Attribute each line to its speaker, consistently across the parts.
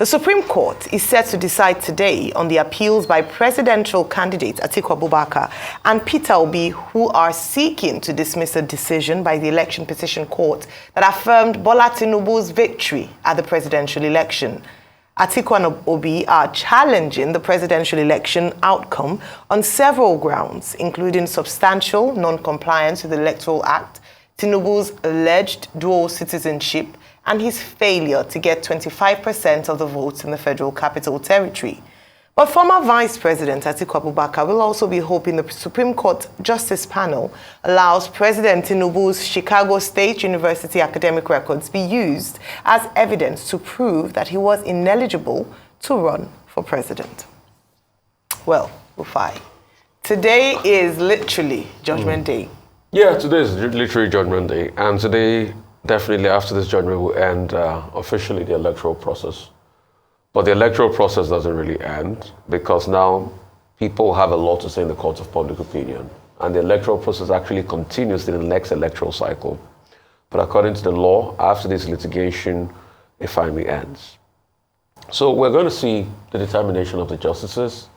Speaker 1: The Supreme Court is set to decide today on the appeals by presidential candidates Atiku Abubakar and Peter Obi, who are seeking to dismiss a decision by the Election Petition Court that affirmed Bola Tinubu's victory at the presidential election. Atiku and Obi are challenging the presidential election outcome on several grounds, including substantial non-compliance with the Electoral Act, Tinubu's alleged dual citizenship, and his failure to get 25% of the votes in the Federal Capital Territory. But former Vice President Atiku Abubakar will also be hoping the Supreme Court Justice Panel allows President Tinubu's Chicago State University academic records be used as evidence to prove that he was ineligible to run for president. Well, Rufai, today is literally Judgment Day.
Speaker 2: Yeah, today is literally Judgment Day, and today, definitely after this judgment, will end officially the electoral process. But the electoral process doesn't really end, because now people have a lot to say in the court of public opinion, and the electoral process actually continues in the next electoral cycle. But according to the law, after this litigation, it finally ends. So we're going to see the determination of the justices.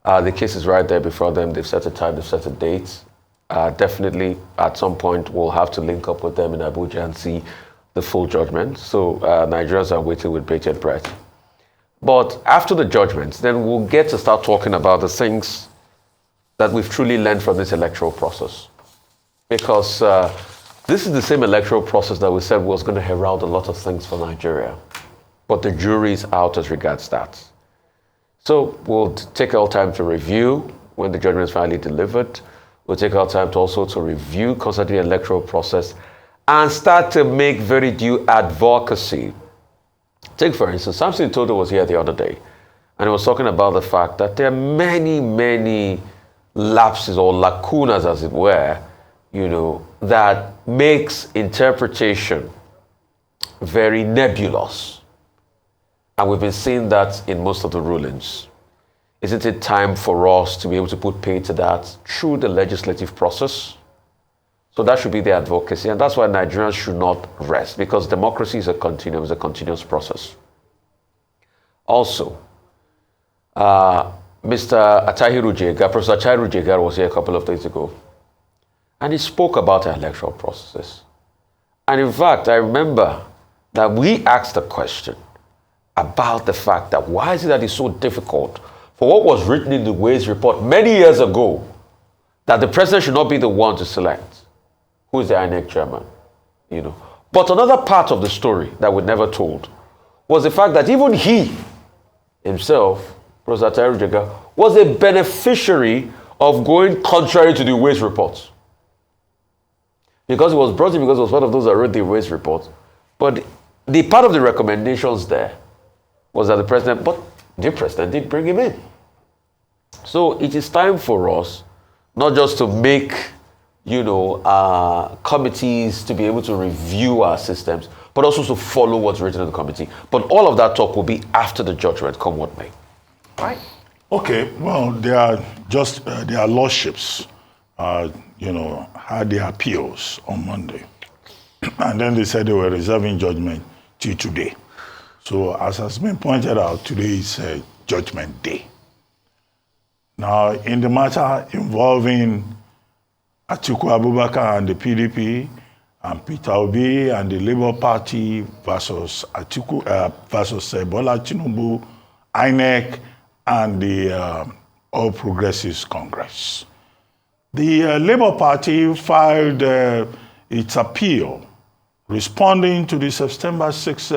Speaker 2: The case is right there before them. They've set a time, they've set a date. Definitely, at some point, we'll have to link up with them in Abuja and see the full judgment. So Nigerians are waiting with bated breath. But after the judgment, then we'll get to start talking about the things that we've truly learned from this electoral process. Because this is the same electoral process that we said was going to herald a lot of things for Nigeria. But the jury is out as regards that. So we'll take our time to review when the judgment is finally delivered. We'll take our time to also to review concerning the electoral process and start to make very due advocacy. Take, for instance, Samson Toto was here the other day, and he was talking about the fact that there are many, many lapses or lacunas, as it were, that makes interpretation very nebulous. And we've been seeing that in most of the rulings. Isn't it time for us to be able to put pay to that through the legislative process? So that should be the advocacy, and that's why Nigerians should not rest, because democracy is a continuous process. Also, Mr. Atahiru Jega, Professor Atahiru Jega was here a couple of days ago, and he spoke about our electoral processes. And in fact, I remember that we asked a question about the fact that why is it that it's so difficult for what was written in the Ways report many years ago, that the president should not be the one to select who is the INEC chairman, But another part of the story that we never told was the fact that even he himself, Professor Atahiru Jega, was a beneficiary of going contrary to the Ways report. Because he was brought in, because he was one of those that wrote the Ways report. But the part of the recommendations there was that the president did bring him in. So it is time for us not just to make, committees to be able to review our systems, but also to follow what's written in the committee. But all of that talk will be after the judgment, come what may.
Speaker 1: Right.
Speaker 3: Okay, well, their lordships, had their appeals on Monday. And then they said they were reserving judgment till today. So as has been pointed out, today is Judgment Day. Now, in the matter involving Atiku Abubakar and the PDP, and Peter Obi and the Labour Party versus versus Bola Tinubu, INEC, and the All Progressives Congress. The Labour Party filed its appeal responding to the September 6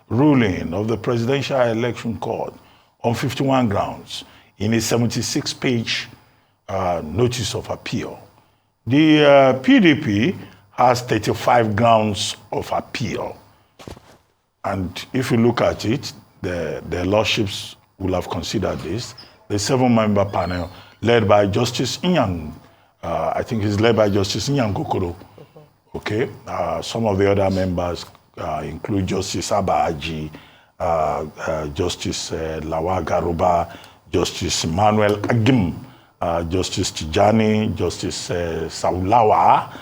Speaker 3: ruling of the Presidential Election Court on 51 grounds in a 76-page notice of appeal. The PDP has 35 grounds of appeal. And if you look at it, the lordships will have considered this. The 7-member panel led by Justice Inyang, I think it's led by Justice Inyang Kokoro. Okay, some of the other members include Justice Abba Aji, Justice Lawa Garuba, Justice Emmanuel Agim, Justice Tijani, Justice Saulawa,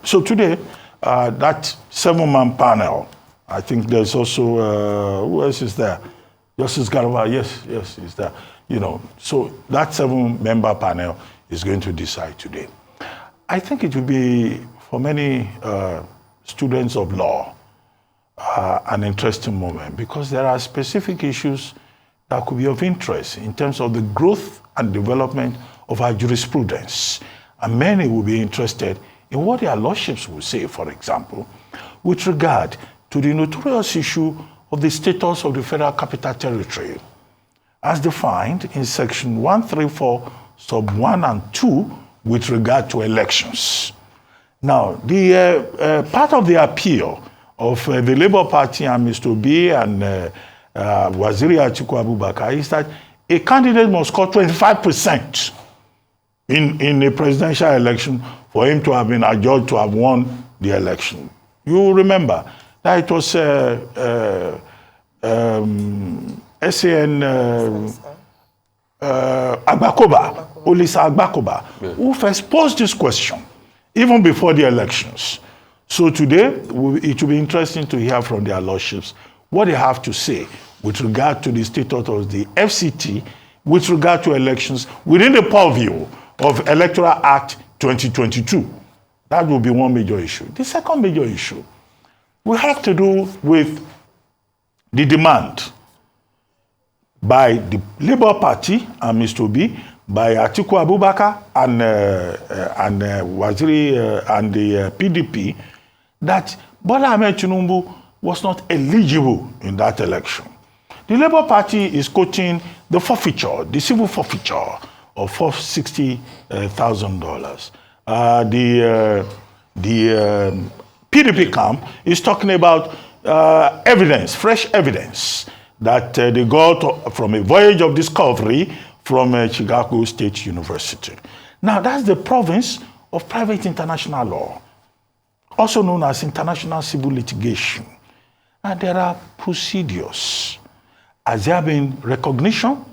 Speaker 3: So today, that 7-man panel I think there's also, who else is there? Justice Garba, yes, is there. You know, so that 7-member panel is going to decide today. I think it will be, for many students of law, an interesting moment because there are specific issues that could be of interest in terms of the growth and development of our jurisprudence. And many will be interested in what their lordships will say, for example, with regard to the notorious issue of the status of the Federal Capital Territory, as defined in Section 134, Sub 1 and 2, with regard to elections. Now, the part of the appeal of the Labour Party and Mr. Obi and Waziri Atiku Abubakar is that a candidate must score 25% in a presidential election for him to have been adjudged to have won the election. You remember that it was SAN Agbakoba, Olisa Agbakoba, who first posed this question, even before the elections. So today, it will be interesting to hear from their lordships what they have to say with regard to the status of the FCT, with regard to elections within the purview of Electoral Act 2022. That will be one major issue. The second major issue will have to do with the demand by the Labour Party and Mr. Obi, by Atiku Abubakar and Waziri and the PDP, that Bola Ahmed Tinubu was not eligible in that election. The Labour Party is quoting the forfeiture, the civil forfeiture of $460,000. The PDP camp is talking about evidence, fresh evidence, that they got from a voyage of discovery from Chicago State University. Now, that's the province of private international law, also known as international civil litigation. And there are procedures. Has there been recognition?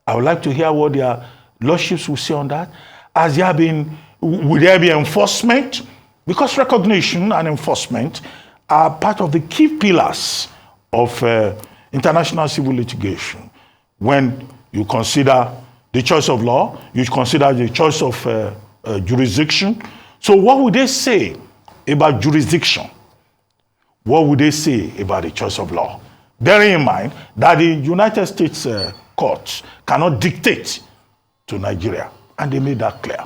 Speaker 3: I would like to hear what their lordships will say on that. Has there been, will there be enforcement? Because recognition and enforcement are part of the key pillars of international civil litigation. When you consider the choice of law, you consider the choice of jurisdiction. So what would they say about jurisdiction? What would they say about the choice of law? Bearing in mind that the United States courts cannot dictate to Nigeria, and they made that clear.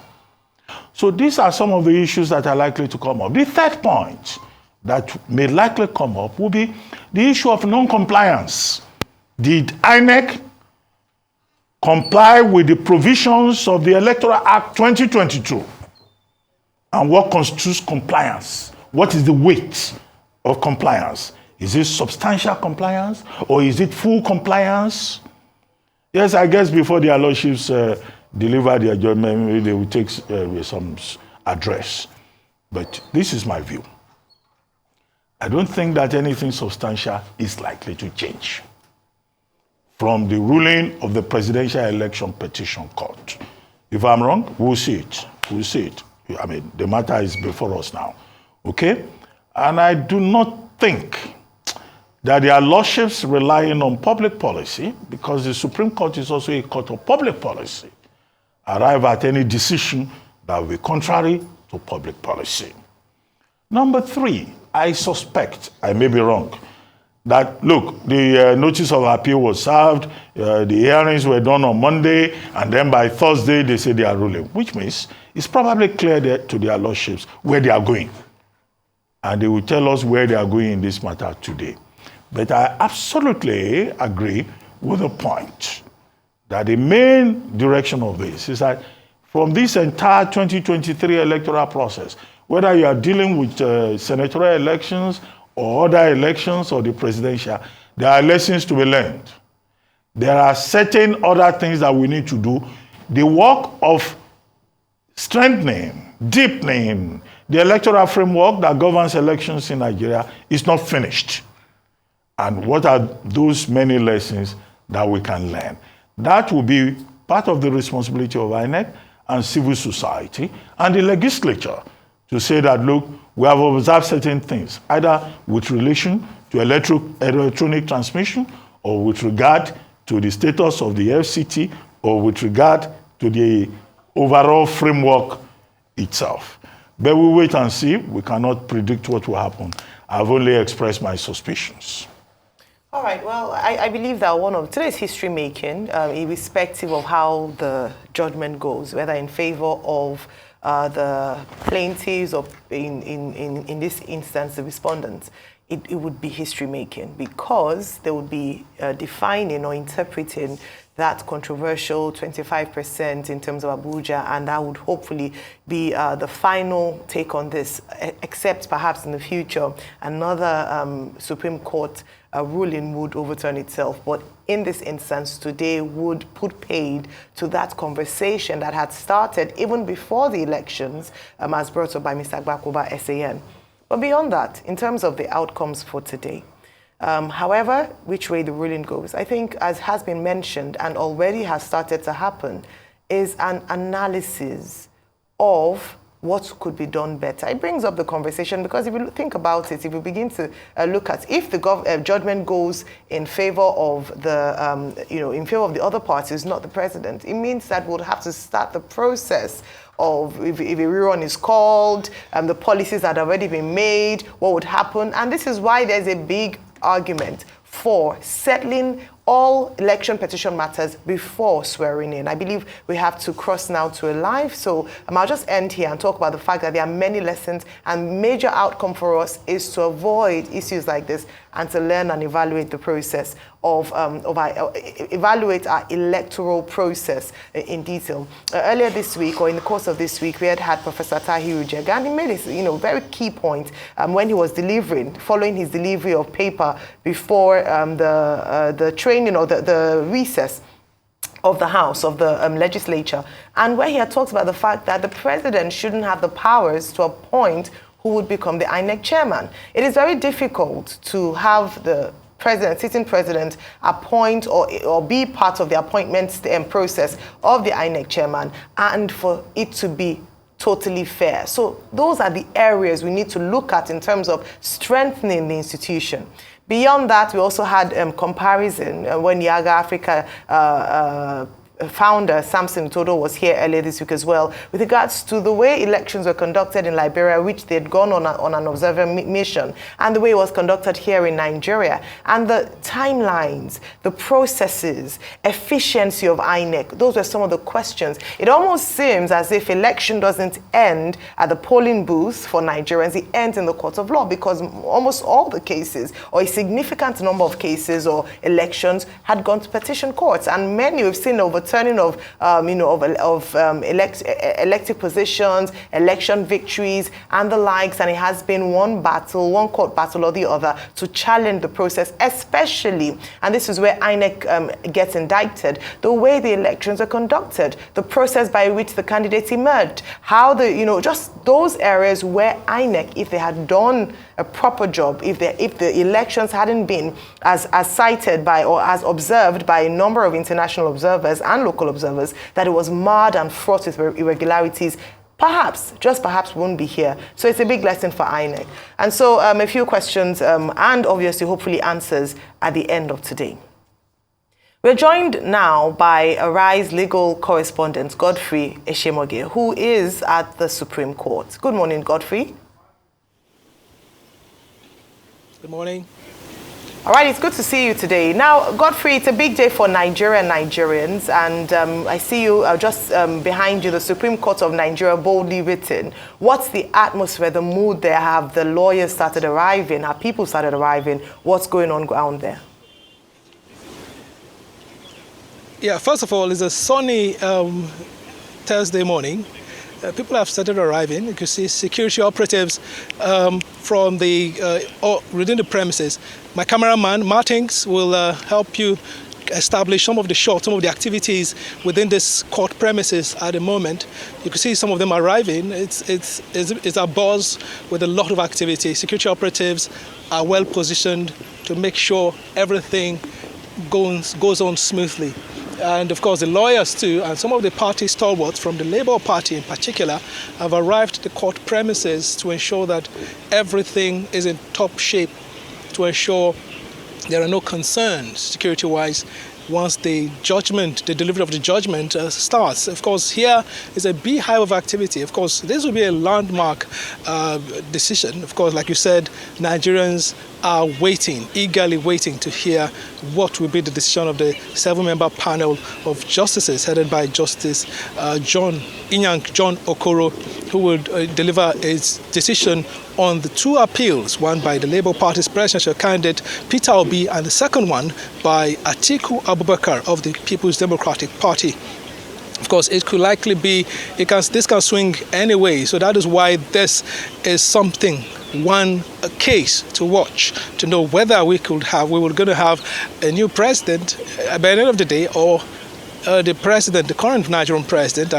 Speaker 3: So these are some of the issues that are likely to come up. The third point that may likely come up will be the issue of non-compliance. Did INEC comply with the provisions of the Electoral Act 2022? And what constitutes compliance? What is the weight of compliance? Is it substantial compliance or is it full compliance? Yes, I guess before their lordships deliver their judgment, maybe they will take some address. But this is my view. I don't think that anything substantial is likely to change from the ruling of the Presidential Election Petition Court. If I'm wrong, we'll see it. We'll see it. I mean, the matter is before us now. Okay? And I do not think that their lordships relying on public policy, because the Supreme Court is also a court of public policy, arrive at any decision that will be contrary to public policy. Number three, I suspect, I may be wrong, that, look, the notice of appeal was served, the hearings were done on Monday, and then by Thursday they say they are ruling, which means it's probably clear to their lordships where they are going. And they will tell us where they are going in this matter today. But I absolutely agree with the point that the main direction of this is that from this entire 2023 electoral process, whether you are dealing with senatorial elections or other elections or the presidential, there are lessons to be learned. There are certain other things that we need to do. The work of strengthening, deepening the electoral framework that governs elections in Nigeria is not finished. And what are those many lessons that we can learn? That will be part of the responsibility of INEC and civil society and the legislature to say that, look, we have observed certain things, either with relation to electronic transmission, or with regard to the status of the FCT, or with regard to the overall framework itself. But we'll wait and see. We cannot predict what will happen. I've only expressed my suspicions.
Speaker 1: All right, well, I believe that one of today's history making, irrespective of how the judgment goes, whether in favor of the plaintiffs or in this instance, the respondents, it would be history making, because they would be defining or interpreting that controversial 25% in terms of Abuja, and that would hopefully be the final take on this, except perhaps in the future another Supreme Court ruling would overturn itself. But in this instance today would put paid to that conversation that had started even before the elections, as brought up by Mr. Agbakoba, SAN. But beyond that, in terms of the outcomes for today, however, which way the ruling goes, I think, as has been mentioned and already has started to happen, is an analysis of what could be done better. It brings up the conversation because if you think about it, if you begin to look at if the judgment goes in favor of the, in favor of the other parties, not the president, it means that we'll have to start the process of if a rerun is called, the policies that have already been made, what would happen. And this is why there's a big argument for settling all election petition matters before swearing in. I believe we have to cross now to a live. So I'll just end here and talk about the fact that there are many lessons, and major outcome for us is to avoid issues like this and to learn and evaluate the process evaluate our electoral process in detail. Earlier this week, or in the course of this week, we had Professor Tahiru Jega, and he made a very key point when he was following his delivery of paper before the training or the recess of the House, of the legislature, and where he had talked about the fact that the president shouldn't have the powers to appoint who would become the INEC chairman. It is very difficult to have the sitting president, appoint or be part of the appointment process of the INEC chairman, and for it to be totally fair. So those are the areas we need to look at in terms of strengthening the institution. Beyond that, we also had comparison when Yaga Africa founder Samson Todo was here earlier this week as well, with regards to the way elections were conducted in Liberia, which they had gone on an observer mission, and the way it was conducted here in Nigeria, and the timelines, the processes, efficiency of INEC. Those were some of the questions. It almost seems as if election doesn't end at the polling booth for Nigerians, it ends in the court of law, because almost all the cases, or a significant number of cases or elections, had gone to petition courts, and many we've seen overturning of elective positions, election victories, and the likes. And it has been one court battle or the other to challenge the process, especially, and this is where INEC gets indicted, the way the elections are conducted, the process by which the candidates emerged, how just those areas where INEC, if they had done a proper job, if the elections hadn't been as cited by or as observed by a number of international observers and local observers, that it was marred and fraught with irregularities, perhaps, just perhaps, won't be here. So it's a big lesson for INEC. And so a few questions and obviously hopefully answers at the end of today. We're joined now by Arise legal correspondent Godfrey Eshemoge, who is at the Supreme Court. Good morning, Godfrey.
Speaker 4: Good morning.
Speaker 1: All right, it's good to see you today. Now, Godfrey, it's a big day for Nigeria and Nigerians, and I see you just behind you, the Supreme Court of Nigeria, boldly written. What's the atmosphere, the mood there? Have the lawyers started arriving? Have people started arriving? What's going on ground there?
Speaker 4: Yeah, first of all, it's a sunny Thursday morning. People have started arriving. You can see security operatives from within the premises. My cameraman, Martins, will help you establish some of the activities within this court premises at the moment. You can see some of them arriving. It's a buzz with a lot of activity. Security operatives are well positioned to make sure everything goes on smoothly. And of course the lawyers too, and some of the party stalwarts from the Labour Party in particular, have arrived at the court premises to ensure that everything is in top shape to ensure there are no concerns security-wise once the delivery of the judgment starts. Of course, here is a beehive of activity. Of course, this will be a landmark decision. Of course, like you said, Nigerians are eagerly waiting to hear what will be the decision of the 7-member panel of justices headed by Justice John Okoro, who will deliver its decision on the 2 appeals, one by the Labour Party's presidential candidate Peter Obi and the second one by Atiku Abubakar of the People's Democratic Party. Of course, it could likely be, this can swing anyway, so that is why this is one case to watch, to know whether we were going to have a new president by the end of the day, or the current Nigerian president,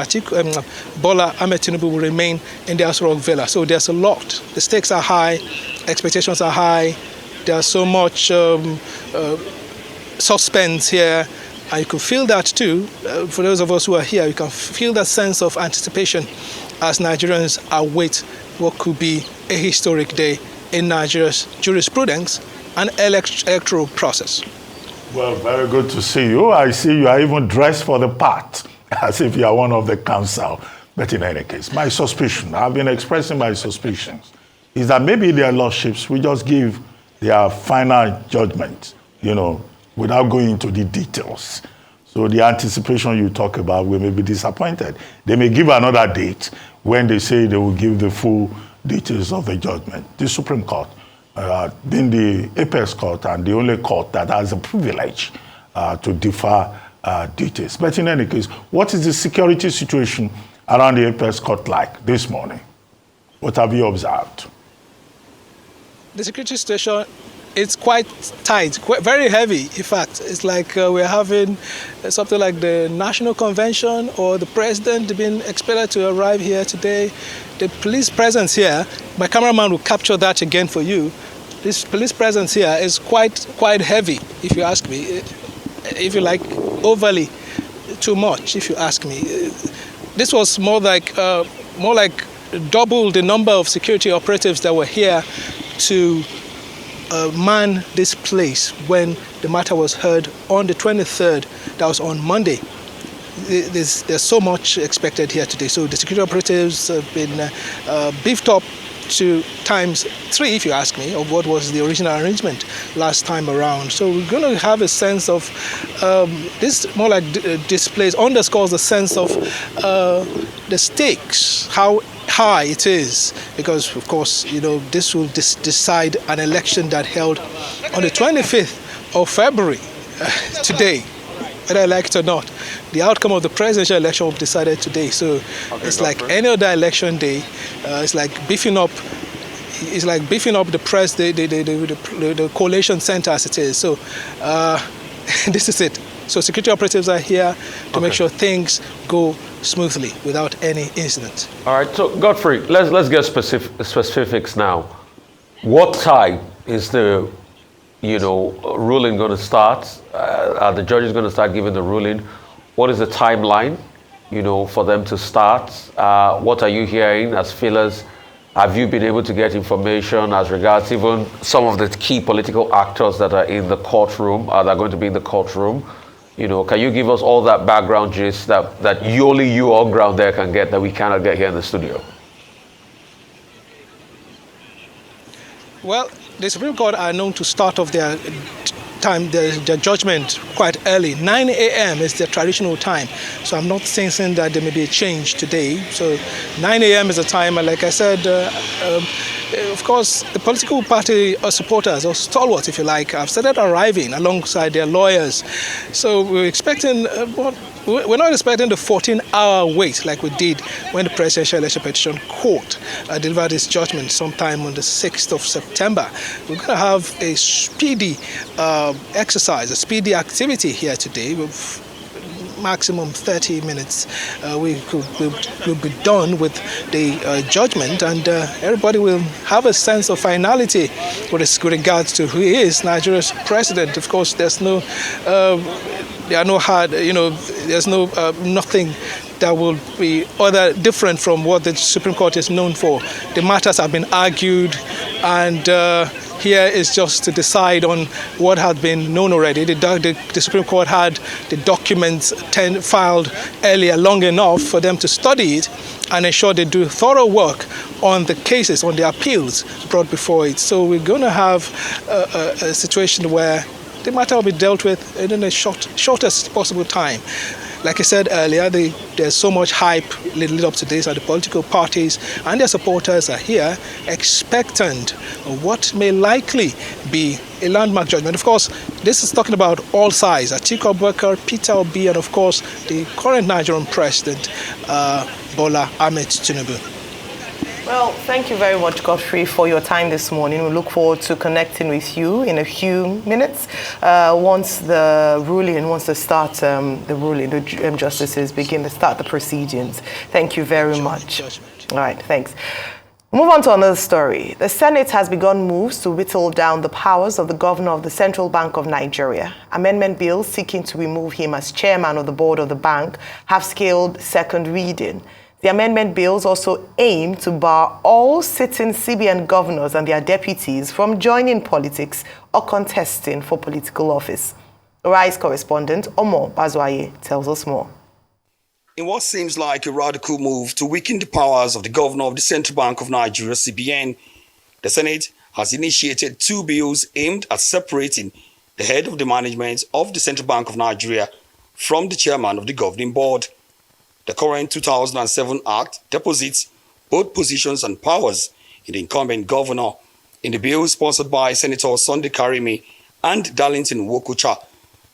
Speaker 4: Bola Ahmed Tinubu, will remain in the Aso Rock Villa. So there's a lot. The stakes are high, expectations are high, there's so much suspense here. And you can feel that too. For those of us who are here, you can feel that sense of anticipation as Nigerians await what could be a historic day in Nigeria's jurisprudence and electoral process.
Speaker 3: Well, very good to see you. I see you are even dressed for the part, as if you are one of the council. But in any case, my suspicion, I've been expressing my suspicions, is that maybe their lordships will just give their final judgment, without going into the details. So the anticipation you talk about, we may be disappointed. They may give another date when they say they will give the full details of the judgment. The Supreme Court, being the apex court and the only court that has a privilege to defer details. But in any case, what is the security situation around the apex court like this morning? What have you observed?
Speaker 4: The security situation, it's quite tight, very heavy. In fact, it's like we're having something like the National Convention or the president being expected to arrive here today. The police presence here, my cameraman will capture that again for you. This police presence here is quite heavy, if you ask me. If you like, overly too much, if you ask me. This was more like double the number of security operatives that were here to man this place when the matter was heard on the 23rd. That was on Monday. There's so much expected here today. So the security operatives have been beefed up to times 3, if you ask me, of what was the original arrangement last time around. So we're going to have a sense of this, more like displays, underscores the sense of the stakes, how high it is, because of course, this will decide an election that held on the 25th of February, today, whether I like it or not. The outcome of the presidential election will be decided today. So it's like any other election day. It's like beefing up. It's like beefing up the press, the coalition center as it is. So this is it. So security operatives are here to make sure things go smoothly without any incident. All right.
Speaker 2: So Godfrey, let's get specifics now. What time is the ruling going to start? Are the judges going to start giving the ruling? What is the timeline, for them to start? What are you hearing as feelers? Have you been able to get information as regards even some of the key political actors that are in the courtroom, that are going to be in the courtroom? Can you give us all that background gist that only you on ground there can get that we cannot get here in the studio?
Speaker 4: Well, the Supreme Court are known to start off their judgment quite early. 9 a.m. is their traditional time. So I'm not sensing that there may be a change today. So 9 a.m. is the time. And like I said, of course, the political party supporters, or stalwarts, if you like, have started arriving alongside their lawyers. So we're expecting, we're not expecting the 14-hour wait like we did when the Presidential Election Petition Court delivered its judgment sometime on the 6th of September. We're going to have a speedy exercise, a speedy activity here today with maximum 30 minutes. We'll be done with the judgment, and everybody will have a sense of finality with regards to who is Nigeria's president. Of course, there's no, there are no hard, there's no nothing that will be different from what the Supreme Court is known for. The matters have been argued, and here is just to decide on what had been known already. The Supreme Court had the documents filed earlier long enough for them to study it and ensure they do thorough work on the cases, on the appeals brought before it. So we're going to have a situation where the matter will be dealt with in a shortest possible time. Like I said earlier, there's so much hype leading up to this, and the political parties and their supporters are here expectant of what may likely be a landmark judgment. Of course, this is talking about all sides: Atiku Abubakar, Peter Obi, and of course the current Nigerian president, Bola Ahmed Tinubu.
Speaker 1: Well, thank you very much, Godfrey, for your time this morning. We look forward to connecting with you in a few minutes once the justices begin to start the proceedings. Thank you very much. All right, thanks. Move on to another story. The Senate has begun moves to whittle down the powers of the governor of the Central Bank of Nigeria. Amendment bills seeking to remove him as chairman of the board of the bank have scaled second reading. The amendment bills also aim to bar all sitting CBN governors and their deputies from joining politics or contesting for political office. Rise correspondent Omo Bazwaye tells us more.
Speaker 5: In what seems like a radical move to weaken the powers of the governor of the Central Bank of Nigeria, CBN, the Senate has initiated 2 bills aimed at separating the head of the management of the Central Bank of Nigeria from the chairman of the governing board. The current 2007 Act deposits both positions and powers in the incumbent governor. In the bill sponsored by Senator Sunday Karimi and Darlington Wokocha,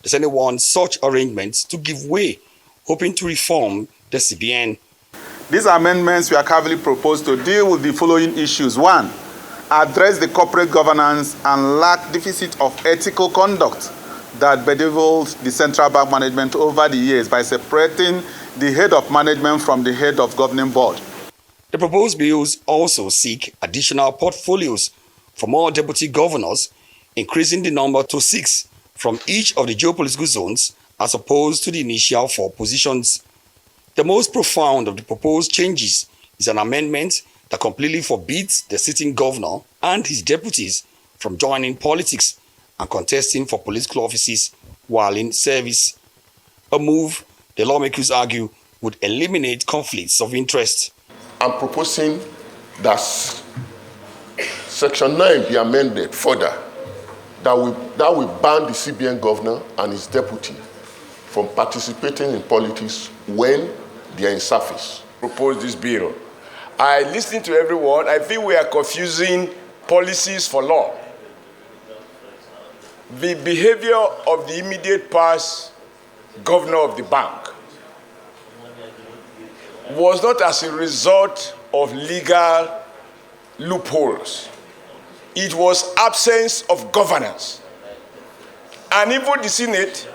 Speaker 5: the Senate wants such arrangements to give way, hoping to reform the CBN.
Speaker 6: These amendments were carefully proposed to deal with the following issues. 1, address the corporate governance and lack deficit of ethical conduct that bedeviled the central bank management over the years by separating the head of management from the head of governing board.
Speaker 5: The proposed bills also seek additional portfolios for more deputy governors, increasing the number to 6 from each of the geopolitical zones as opposed to the initial 4 positions. The most profound of the proposed changes is an amendment that completely forbids the sitting governor and his deputies from joining politics and contesting for political offices while in service. A move the lawmakers argue would eliminate conflicts of interest.
Speaker 7: I'm proposing that Section 9 be amended further, that will ban the CBN governor and his deputy from participating in politics when they are in service.
Speaker 8: Propose this bill. I listen to everyone. I think we are confusing policies for law. The behavior of the immediate past governor of the bank was not as a result of legal loopholes. It was absence of governance. And even the Senate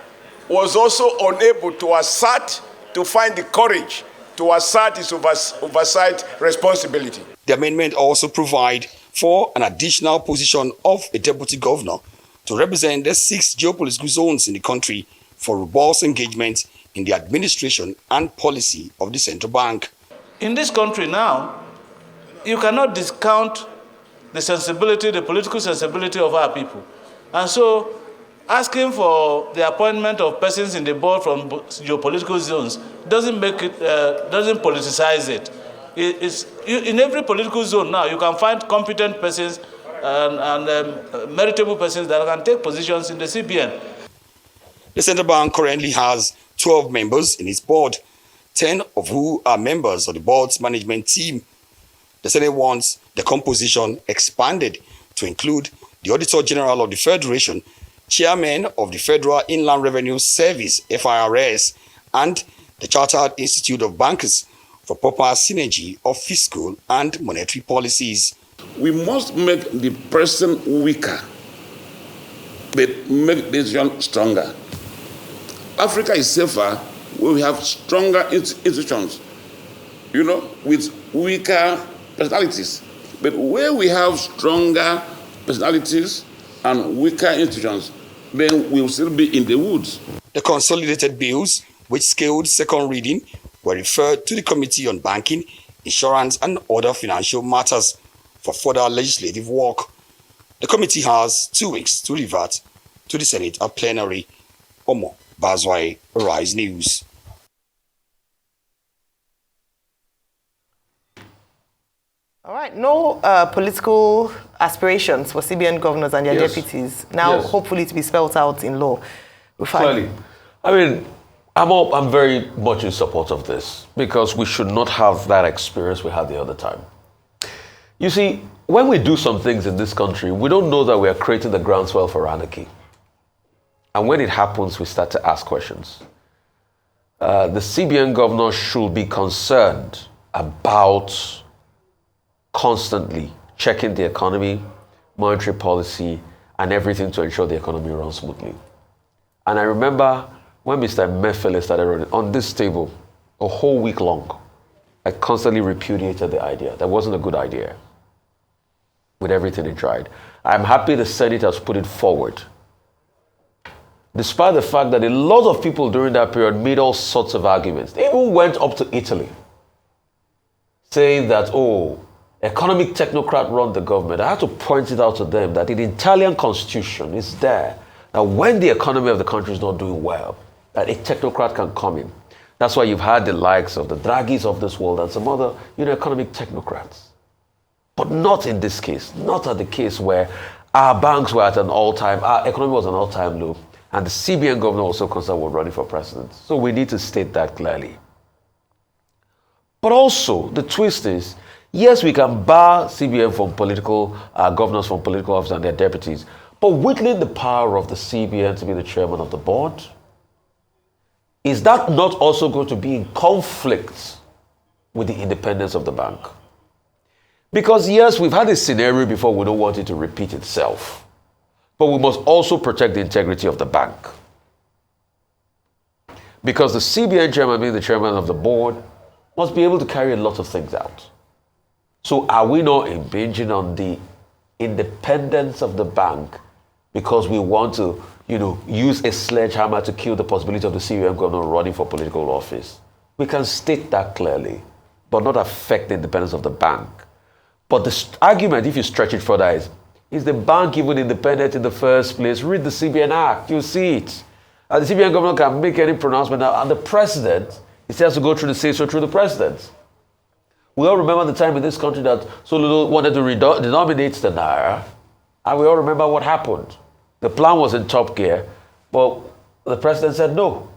Speaker 8: was also unable to find the courage to assert its oversight responsibility.
Speaker 5: The amendment also provides for an additional position of a deputy governor to represent the 6 geopolitical zones in the country for robust engagement in the administration and policy of the central bank.
Speaker 9: In this country now, you cannot discount the political sensibility of our people. And so, asking for the appointment of persons in the board from geopolitical zones doesn't politicize it. In every political zone now, you can find competent persons and meritable persons that can take positions in the CBN.
Speaker 5: The central bank currently has 12 members in its board, 10 of who are members of the board's management team. The Senate wants the composition expanded to include the Auditor General of the Federation, Chairman of the Federal Inland Revenue Service, FIRS, and the Chartered Institute of Bankers for proper synergy of fiscal and monetary policies.
Speaker 10: We must make the person weaker, but make the decision stronger. Africa is safer when we have stronger institutions, with weaker personalities. But where we have stronger personalities and weaker institutions, then we will still be in the woods.
Speaker 5: The consolidated bills, which scaled second reading, were referred to the Committee on Banking, Insurance and Other Financial Matters for further legislative work. The committee has 2 weeks to revert to the Senate at plenary. Omo Bazwai, Rise News.
Speaker 1: All right, no political aspirations for CBN governors and their deputies. Now, hopefully, to be spelled out in law.
Speaker 2: Clearly. I mean, I'm very much in support of this because we should not have that experience we had the other time. You see, when we do some things in this country, we don't know that we are creating the groundswell for anarchy. And when it happens, we start to ask questions. The CBN governor should be concerned about constantly checking the economy, monetary policy, and everything to ensure the economy runs smoothly. And I remember when Mr. Mefele started running on this table a whole week long, I constantly repudiated the idea. That wasn't a good idea with everything it tried. I'm happy the Senate has put it forward. Despite the fact that a lot of people during that period made all sorts of arguments. They even went up to Italy saying that, oh, economic technocrat run the government. I had to point it out to them that in the Italian constitution is there that when the economy of the country is not doing well, that a technocrat can come in. That's why you've had the likes of the Draghis of this world and some other, economic technocrats. But not in this case, not at the case where our banks were at an all-time, our economy was an all-time low, and the CBN governor also concerned with running for president. So we need to state that clearly. But also, the twist is, yes, we can bar CBN from political, governors from political office and their deputies, but whittling the power of the CBN to be the chairman of the board, is that not also going to be in conflict with the independence of the bank? Because yes, we've had this scenario before, we don't want it to repeat itself. But we must also protect the integrity of the bank. Because the CBN chairman, being the chairman of the board, must be able to carry a lot of things out. So are we not impinging on the independence of the bank because we want to, use a sledgehammer to kill the possibility of the CBN governor running for political office? We can state that clearly, but not affect the independence of the bank. But the argument, if you stretch it further, is the bank even independent in the first place? Read the CBN Act, you'll see it. And the CBN governor can make any pronouncement now, and the president, it has to go through the say-so through the president. We all remember the time in this country that Soludo wanted to denominate the Naira, and we all remember what happened. The plan was in top gear, but the president said no.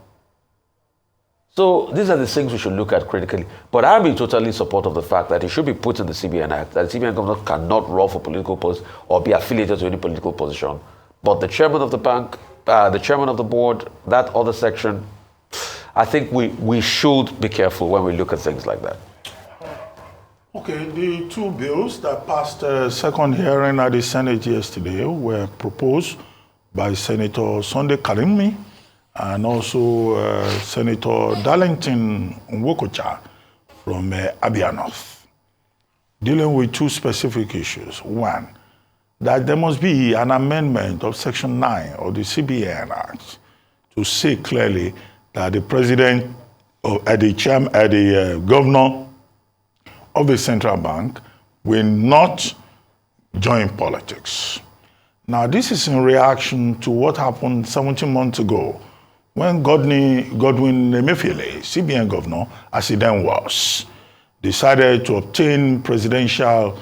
Speaker 2: So these are the things we should look at critically. But I'm in totally support of the fact that it should be put in the CBN Act, that the CBN governor cannot run for political post or be affiliated to any political position. But the chairman of the bank, the chairman of the board, that other section, I think we should be careful when we look at things like that.
Speaker 3: Okay, the two bills that passed second hearing at the Senate yesterday were proposed by Senator Sunday Karimi and also Senator Darlington Nwokocha from Abia North, dealing with two specific issues. One, that there must be an amendment of Section 9 of the CBN Act to say clearly that the president, or the governor of the central bank will not join politics. Now, this is in reaction to what happened 17 months ago when Godwin Emefiele, CBN governor, as he then was, decided to obtain presidential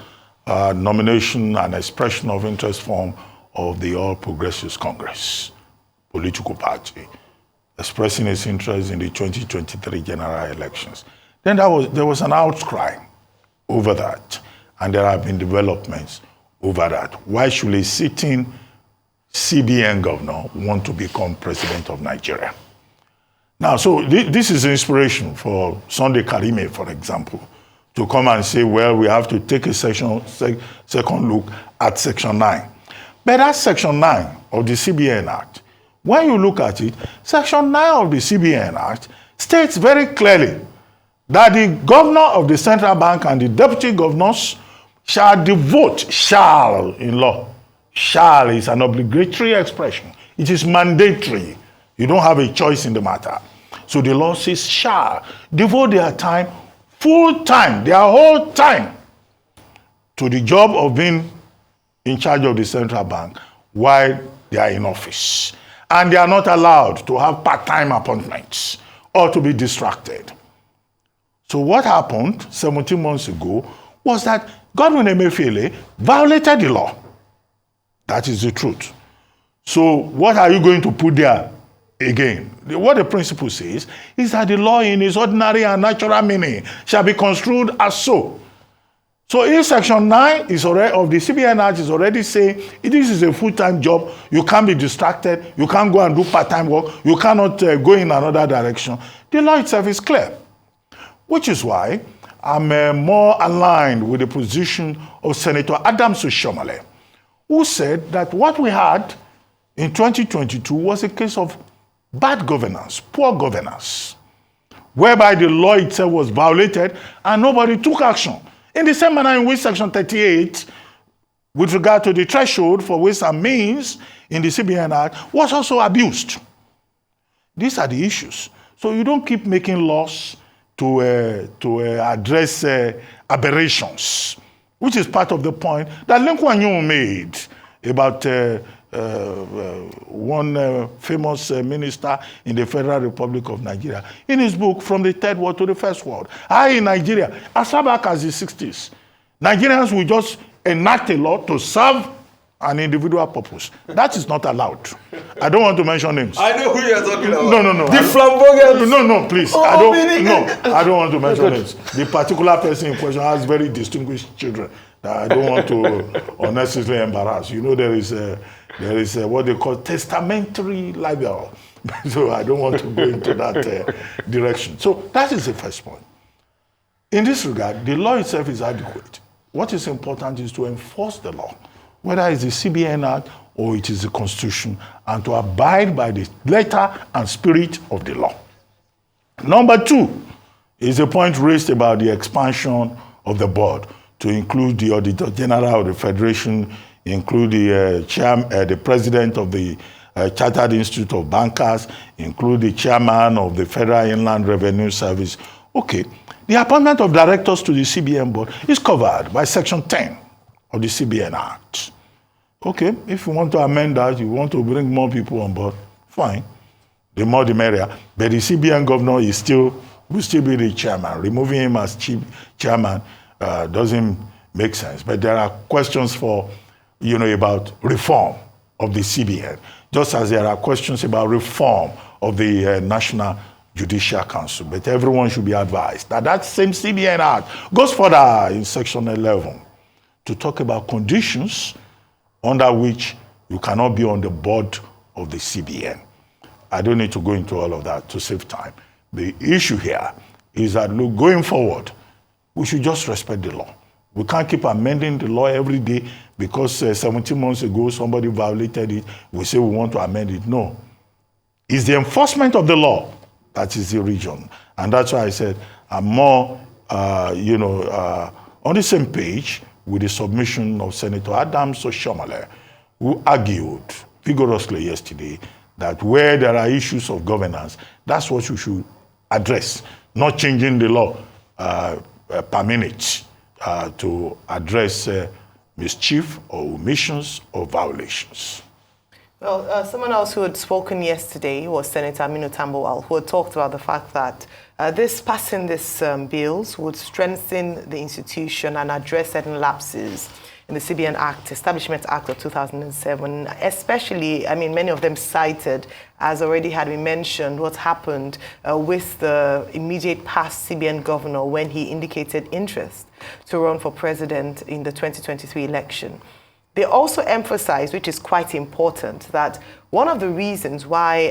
Speaker 3: nomination and expression of interest form of the All Progressives Congress political party, expressing its interest in the 2023 general elections. Then there was an outcry over that, and there have been developments over that. Why should a sitting CBN governor want to become president of Nigeria? Now, so this is inspiration for Sunday Karimi, for example, to come and say, well, we have to take a second look at Section 9. But that's Section 9 of the CBN Act. When you look at it, Section 9 of the CBN Act states very clearly that the governor of the central bank and the deputy governors shall devote, shall in law. Shall is an obligatory expression. It is mandatory. You don't have a choice in the matter. So the law says shall devote their time, full time, their whole time, to the job of being in charge of the central bank while they are in office. And they are not allowed to have part-time appointments or to be distracted. So what happened 17 months ago was that Godwin Emefiele violated the law. That is the truth. So what are you going to put there again? What the principle says is that the law in its ordinary and natural meaning shall be construed as so. So in Section 9 is already, of the CBN Act is already saying this is a full-time job. You can't be distracted. You can't go and do part-time work. You cannot go in another direction. The law itself is clear, which is why I'm more aligned with the position of Senator Adams Oshiomhole, who said that what we had in 2022 was a case of bad governance, poor governance, whereby the law itself was violated and nobody took action. In the same manner in which Section 38, with regard to the threshold for ways and means in the CBN Act, was also abused. These are the issues. So you don't keep making laws to address aberrations, which is part of the point that Lee Kuan Yew made about one famous minister in the Federal Republic of Nigeria in his book, From the Third World to the First World. In Nigeria, as far back as the 60s, Nigerians will just enact a law to serve an individual purpose. That is not allowed. I don't want to mention names.
Speaker 11: I know who you're talking about.
Speaker 3: No.
Speaker 11: The flamboyant.
Speaker 3: No, please. I don't want to mention names. The particular person in question has very distinguished children that I don't want to unnecessarily embarrass. You know, there is what they call testamentary libel. So I don't want to go into that direction. So that is the first point. In this regard, the law itself is adequate. What is important is to enforce the law, whether it's the CBN Act or it is the Constitution, and to abide by the letter and spirit of the law. Number two is the point raised about the expansion of the board to include the Auditor General of the Federation, include the president of the Chartered Institute of Bankers, include the chairman of the Federal Inland Revenue Service. Okay, the appointment of directors to the CBN board is covered by Section 10 of the CBN Act. Okay, if you want to amend that, you want to bring more people on board, fine. The more the merrier. But the CBN governor will still be the chairman. Removing him as chief chairman doesn't make sense. But there are questions about reform of the CBN, just as there are questions about reform of the National Judicial Council. But everyone should be advised that that same CBN Act goes further in Section 11 to talk about conditions under which you cannot be on the board of the CBN. I don't need to go into all of that to save time. The issue here is that, look, going forward, we should just respect the law. We can't keep amending the law every day because 17 months ago somebody violated it. We say we want to amend it. No. It's the enforcement of the law that is the region. And that's why I said I'm more, on the same page with the submission of Senator Adams Oshiomhole, who argued vigorously yesterday that where there are issues of governance, that's what you should address, not changing the law per minute to address mischief or omissions or violations.
Speaker 1: Well, someone else who had spoken yesterday was Senator Aminu Tambuwal, who had talked about the fact that passing these bills would strengthen the institution and address certain lapses in the CBN Act, Establishment Act of 2007, especially, many of them cited, as already had been mentioned, what happened with the immediate past CBN governor when he indicated interest to run for president in the 2023 election. They also emphasize, which is quite important, that one of the reasons why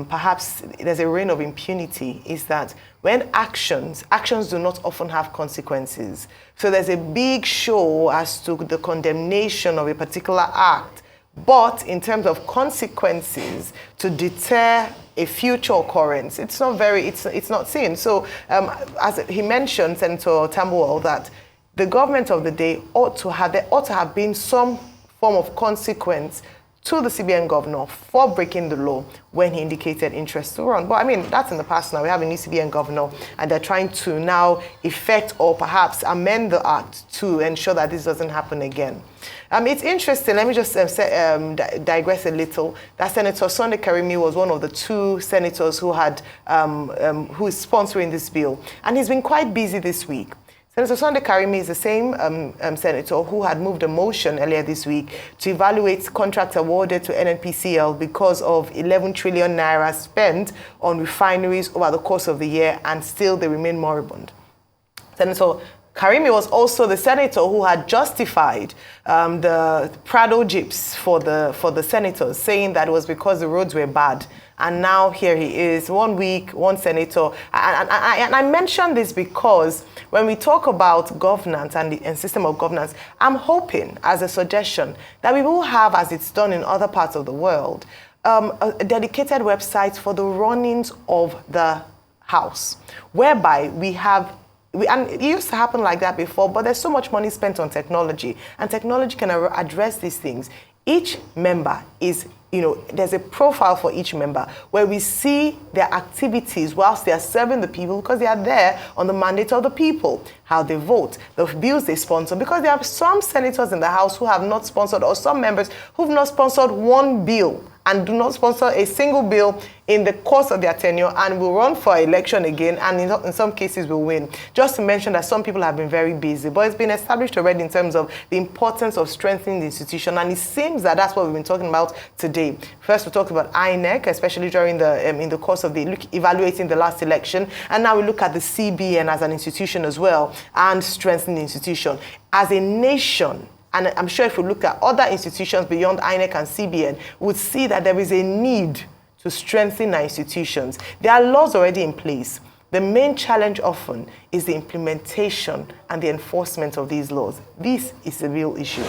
Speaker 1: perhaps there's a reign of impunity is that when actions do not often have consequences. So there's a big show as to the condemnation of a particular act, but in terms of consequences to deter a future occurrence, it's not seen. So as he mentioned, Senator Tambuwal, that the government of the day ought to have been some form of consequence to the CBN governor for breaking the law when he indicated interest to run. But I mean, that's in the past now. We have a new CBN governor, and they're trying to now effect or perhaps amend the act to ensure that this doesn't happen again. It's interesting. Let me just digress a little. That Senator Sunday Karimi was one of the 2 senators who had who is sponsoring this bill, and he's been quite busy this week. Senator Sunday Karimi is the same senator who had moved a motion earlier this week to evaluate contracts awarded to NNPCL because of 11 trillion naira spent on refineries over the course of the year, and still they remain moribund. Senator Karimi was also the senator who had justified the Prado jeeps for the senators, saying that it was because the roads were bad. And now here he is, 1 week, one senator. And I mention this because when we talk about governance and system of governance, I'm hoping, as a suggestion, that we will have, as it's done in other parts of the world, a dedicated website for the runnings of the house, whereby we have. And it used to happen like that before, but there's so much money spent on technology, and technology can address these things. Each member is, there's a profile for each member where we see their activities whilst they are serving the people, because they are there on the mandate of the people, how they vote, the bills they sponsor, because there are some senators in the House who have not sponsored, or some members who've not sponsored one bill and do not sponsor a single bill in the course of their tenure, and will run for election again, and in some cases will win. Just to mention that some people have been very busy, but it's been established already in terms of the importance of strengthening the institution, and it seems that that's what we've been talking about today. First, we talked about INEC, especially during the in the course of evaluating the last election, and now we look at the CBN as an institution as well, and strengthening the institution. As a nation, and I'm sure if we look at other institutions beyond INEC and CBN, we would see that there is a need to strengthen our institutions. There are laws already in place. The main challenge often is the implementation and the enforcement of these laws. This is the real issue.